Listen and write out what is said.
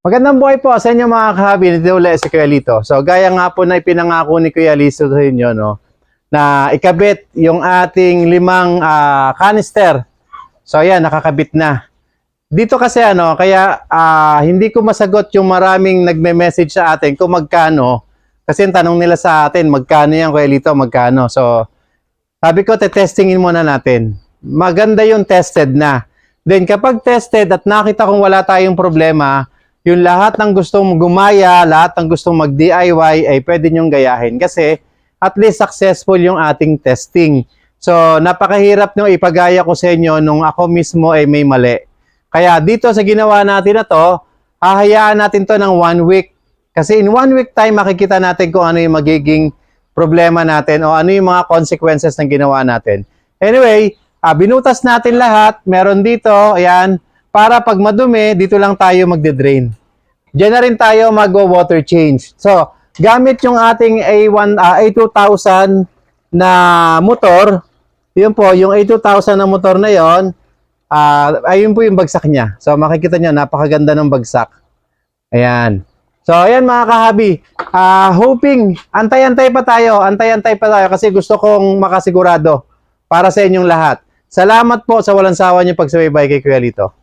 Magandang buhay po sa inyo mga kahabi, dito ulit si Kuya Lito. So gaya nga po na ipinangako ni Kuya Lito sa inyo, no, na ikabit yung ating limang canister. So ayan, nakakabit na. Dito kasi kaya hindi ko masagot yung maraming nagme-message sa atin kung magkano. Kasi yung tanong nila sa atin, magkano yan Kuya Lito, magkano. So sabi ko, testingin muna natin. Maganda yung tested na. Then kapag tested at nakita kong wala tayong problema, yung lahat ng gustong gumaya, lahat ng gustong mag-DIY ay pwede nyong gayahin kasi at least successful yung ating testing. So, napakahirap nung ipagaya ko sa inyo nung ako mismo ay may mali. Kaya dito sa ginawa natin na to, hahayaan natin to ng 1 week. Kasi in 1 week time, makikita natin kung ano yung magiging problema natin o ano yung mga consequences ng ginawa natin. Anyway, binutas natin lahat. Meron dito, ayan. Para pag madumi, dito lang tayo magde-drain. Diyan na rin tayo mag-water change. So, gamit yung ating A2000 na motor, yun po, yung A2000 na motor na yon, ayun po yung bagsak niya. So, makikita nyo, napakaganda ng bagsak. Ayan. So, ayan mga kahabi. Hoping, antay-antay pa tayo kasi gusto kong makasigurado para sa inyong lahat. Salamat po sa walang sawa niyo pagsubaybay kay Kuya Lito.